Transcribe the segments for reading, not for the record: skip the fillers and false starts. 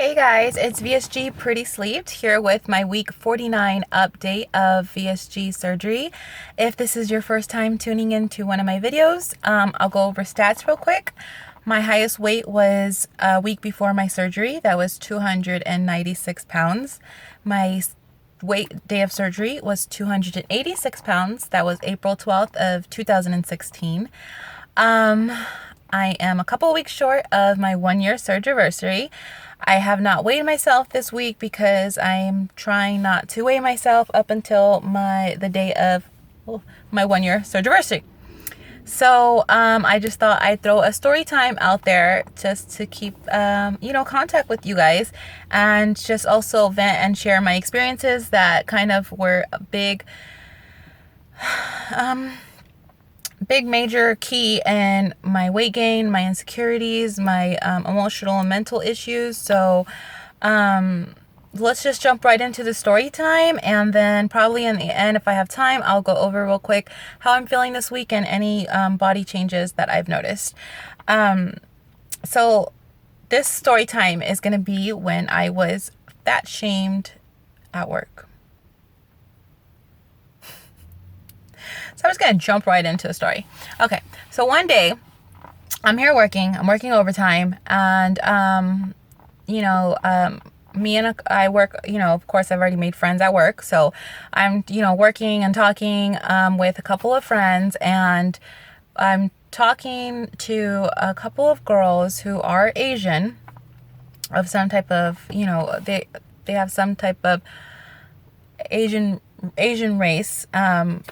Hey guys, it's VSG Pretty Sleeved here with my week 49 update of VSG surgery. If this is your first time tuning into one of my videos, I'll go over stats real quick. My highest weight was a week before my surgery. That was 296 pounds. My weight day of surgery was 286 pounds. That was April 12th of 2016. I am a couple weeks short of my 1 year surgery. I have not weighed myself this week because I'm trying not to weigh myself up until the day of my 1 year surgery. So I just thought I'd throw a story time out there just to keep contact with you guys, and just also vent and share my experiences that kind of were a big major key in my weight gain, my insecurities, my emotional and mental issues. So let's just jump right into the story time, and then probably in the end, if I have time, I'll go over real quick how I'm feeling this week and any body changes that I've noticed. So this story time is going to be when I was fat shamed at work. So I'm just going to jump right into the story. Okay, so one day I'm working overtime, and I work, of course I've already made friends at work. So I'm, working and talking with a couple of friends, and I'm talking to a couple of girls who are Asian, of some type of, they have some type of Asian race.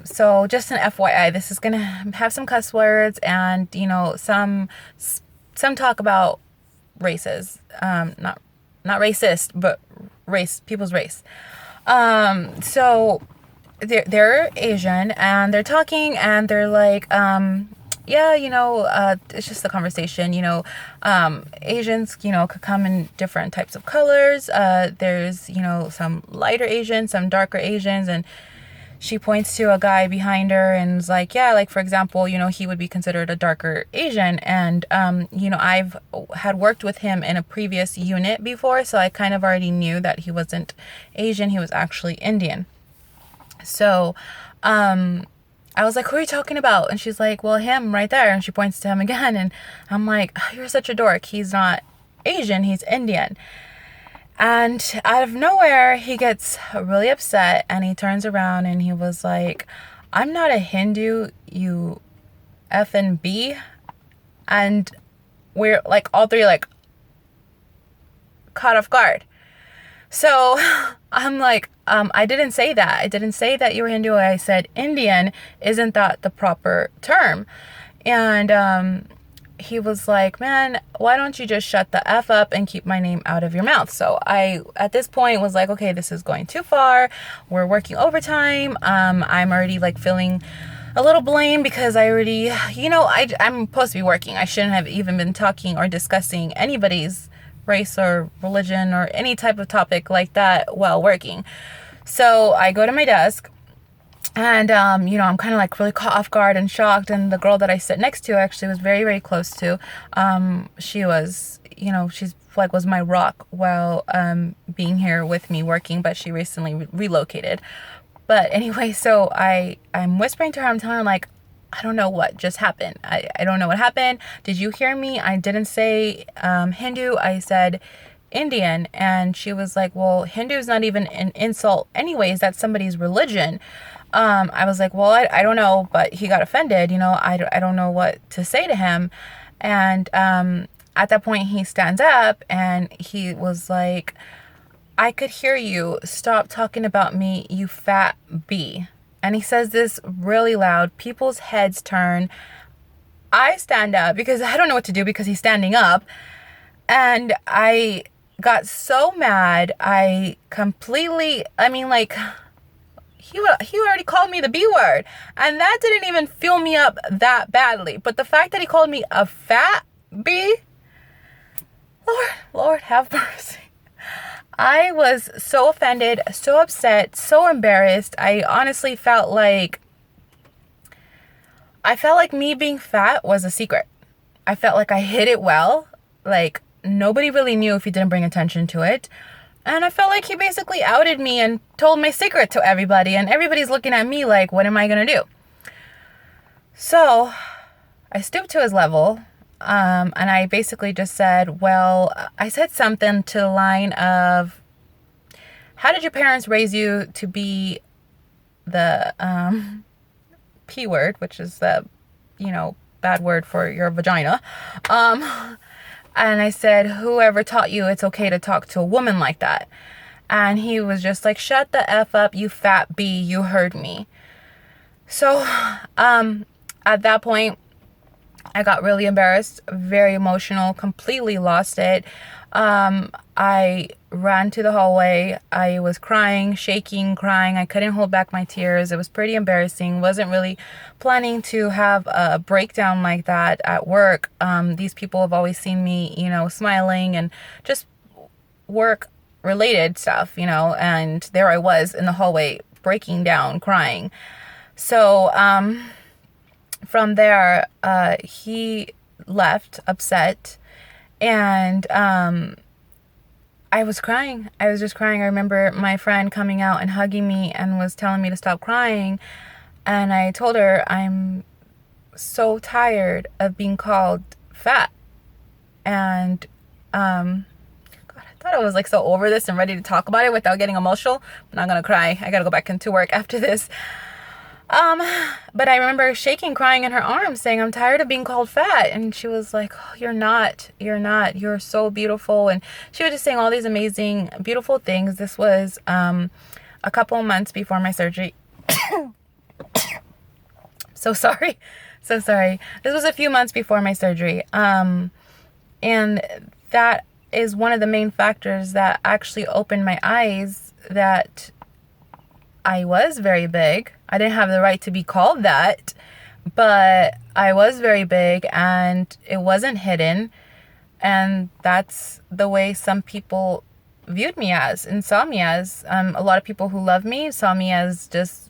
So just an FYI, this is gonna have some cuss words and some talk about races. Not racist, but people's race. So they're Asian, and they're talking, and they're like, it's just a conversation. Asians, could come in different types of colors. There's, some lighter Asians, some darker Asians, and she points to a guy behind her and is like, yeah, like for example, he would be considered a darker Asian. And, I've had worked with him in a previous unit before, so I kind of already knew that he wasn't Asian, he was actually Indian. So, I was like, who are you talking about? And she's like, well, him right there. And she points to him again. And I'm like, oh, you're such a dork. He's not Asian, he's Indian. And out of nowhere, he gets really upset, and he turns around and he was like, I'm not a Hindu, you effing B. And we're like, all three like caught off guard. So I'm like, I didn't say that. I didn't say that you were Hindu. I said Indian. Isn't that the proper term? And he was like, man, why don't you just shut the F up and keep my name out of your mouth? So I, at this point, was like, okay, this is going too far. We're working overtime. I'm already like feeling a little blame because I already, I'm supposed to be working. I shouldn't have even been talking or discussing anybody's race or religion or any type of topic like that while working. So I go to my desk, and I'm kind of like really caught off guard and shocked. And the girl that I sit next to actually was very, very close to. She was, she's like was my rock while being here with me working, but she recently relocated. But anyway, so I'm whispering to her. I'm telling her like, I don't know what just happened. I don't know what happened. Did you hear me? I didn't say Hindu. I said Indian. And she was like, well, Hindu is not even an insult anyways. That's somebody's religion. I was like, well, I don't know, but he got offended. I don't know what to say to him. And at that point, he stands up and he was like, I could hear you. Stop talking about me, you fat B. And he says this really loud. People's heads turn. I stand up because I don't know what to do because he's standing up. And I got so mad. He already called me the B word. And that didn't even fill me up that badly. But the fact that he called me a fat B, Lord have mercy. I was so offended, so upset, so embarrassed. I honestly felt like me being fat was a secret. I felt like I hid it well. Like nobody really knew if he didn't bring attention to it. And I felt like he basically outed me and told my secret to everybody. And everybody's looking at me like, what am I going to do? So I stooped to his level. And I basically just said, well, I said something to the line of, how did your parents raise you to be the P word, which is the, bad word for your vagina. And I said, whoever taught you it's okay to talk to a woman like that? And he was just like, shut the F up, you fat B, you heard me. So at that point, I got really embarrassed, very emotional, completely lost it. I ran to the hallway. I was crying, shaking, crying. I couldn't hold back my tears. It was pretty embarrassing. Wasn't really planning to have a breakdown like that at work. These people have always seen me, smiling and just work related stuff, and there I was in the hallway breaking down, crying. So, from there, he left upset, and I was crying. I was just crying. I remember my friend coming out and hugging me and was telling me to stop crying. And I told her, I'm so tired of being called fat. And, God, I thought I was like so over this and ready to talk about it without getting emotional. I'm not going to cry. I got to go back into work after this. But I remember shaking, crying in her arms, saying, I'm tired of being called fat. And she was like, oh, you're not, you're so beautiful. And she was just saying all these amazing, beautiful things. This was, a couple months before my surgery. So sorry. This was a few months before my surgery. And that is one of the main factors that actually opened my eyes that I was very big. I didn't have the right to be called that, but I was very big and it wasn't hidden. And that's the way some people viewed me as and saw me as. A lot of people who love me saw me as just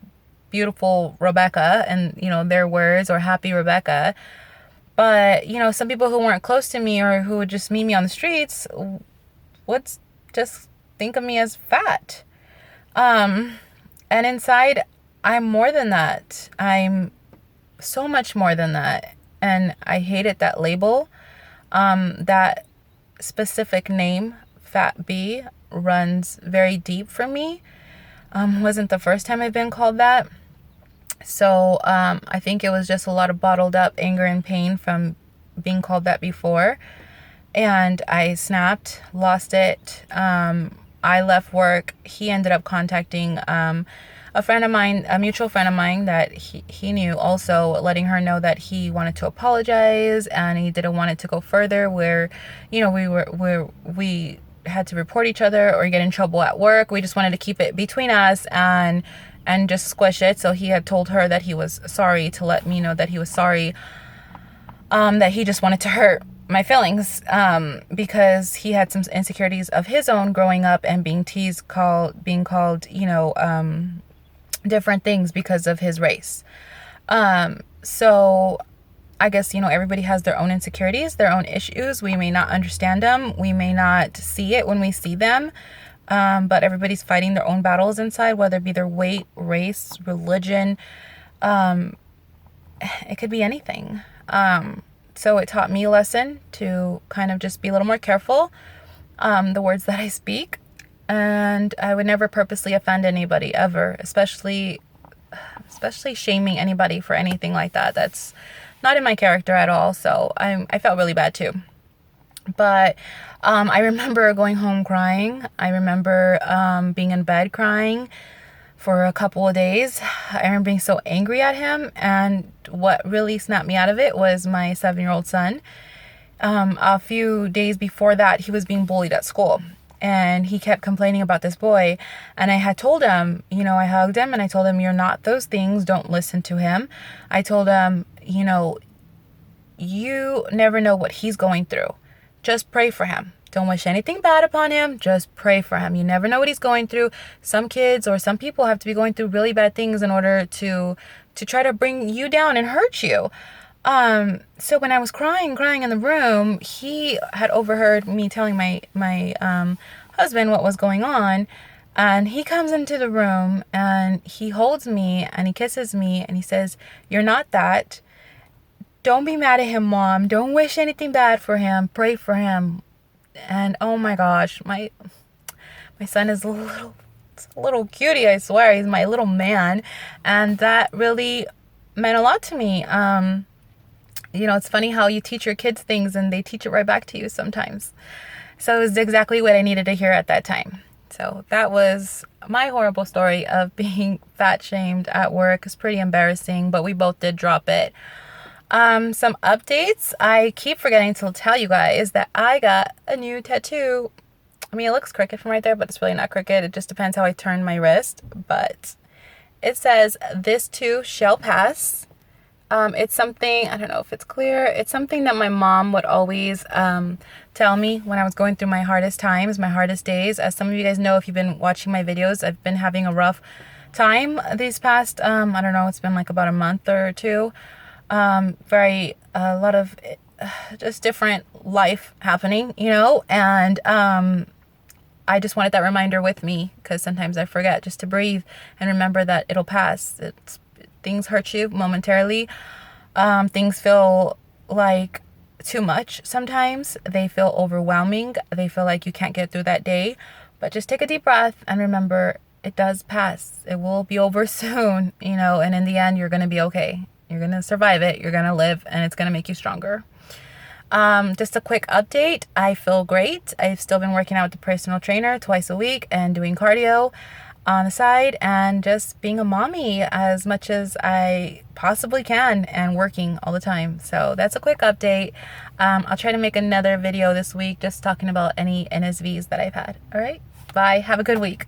beautiful Rebecca and, their words, or happy Rebecca. But, some people who weren't close to me or who would just meet me on the streets would just think of me as fat. And inside, I'm more than that. I'm so much more than that. And I hated that label. That specific name, Fat B, runs very deep for me. Wasn't the first time I've been called that. So I think it was just a lot of bottled up anger and pain from being called that before. And I snapped, lost it. I left work. He ended up contacting a friend of mine, a mutual friend of mine that he knew, also letting her know that he wanted to apologize and he didn't want it to go further where, we had to report each other or get in trouble at work. We just wanted to keep it between us and just squish it. So he had told her that he was sorry, to let me know that he was sorry, that he just wanted to hurt my feelings, because he had some insecurities of his own growing up and being teased, being called, different things because of his race. So I guess, everybody has their own insecurities, their own issues. We may not understand them. We may not see it when we see them. But everybody's fighting their own battles inside, whether it be their weight, race, religion. It could be anything. So it taught me a lesson to kind of just be a little more careful, the words that I speak. And I would never purposely offend anybody ever, especially shaming anybody for anything like that. That's not in my character at all. So I felt really bad too. But I remember going home crying. I remember being in bed crying for a couple of days. I remember being so angry at him. And what really snapped me out of it was my 7-year-old son. A few days before that, he was being bullied at school. And he kept complaining about this boy. And I had told him, I hugged him and I told him, you're not those things. Don't listen to him. I told him, you never know what he's going through. Just pray for him. Don't wish anything bad upon him. Just pray for him. You never know what he's going through. Some kids or some people have to be going through really bad things in order to try to bring you down and hurt you. So when I was crying in the room, he had overheard me telling my husband what was going on. And he comes into the room and he holds me and he kisses me and he says, "You're not that. Don't be mad at him, Mom. Don't wish anything bad for him. Pray for him." And oh my gosh, my son is a little cutie, I swear. He's my little man. And that really meant a lot to me. It's funny how you teach your kids things and they teach it right back to you sometimes. So it was exactly what I needed to hear at that time. So that was my horrible story of being fat shamed at work. It's pretty embarrassing, but we both did drop it. Some updates. I keep forgetting to tell you guys that I got a new tattoo. I mean, it looks crooked from right there, but it's really not crooked. It just depends how I turn my wrist. But it says, "This too shall pass." It's something, I don't know if it's clear. It's something that my mom would always tell me when I was going through my hardest times, my hardest days. As some of you guys know, if you've been watching my videos, I've been having a rough time these past, I don't know, it's been like about a month or two. A lot of just different life happening, and I just wanted that reminder with me because sometimes I forget just to breathe and remember that it'll pass. Things hurt you momentarily. Things feel like too much sometimes. They feel overwhelming. They feel like you can't get through that day. But just take a deep breath and remember it does pass. It will be over soon, and in the end, you're going to be okay. You're going to survive it. You're going to live, and it's going to make you stronger. Just a quick update. I feel great. I've still been working out with the personal trainer twice a week and doing cardio on the side and just being a mommy as much as I possibly can and working all the time. So that's a quick update. I'll try to make another video this week just talking about any NSVs that I've had. All right. Bye. Have a good week.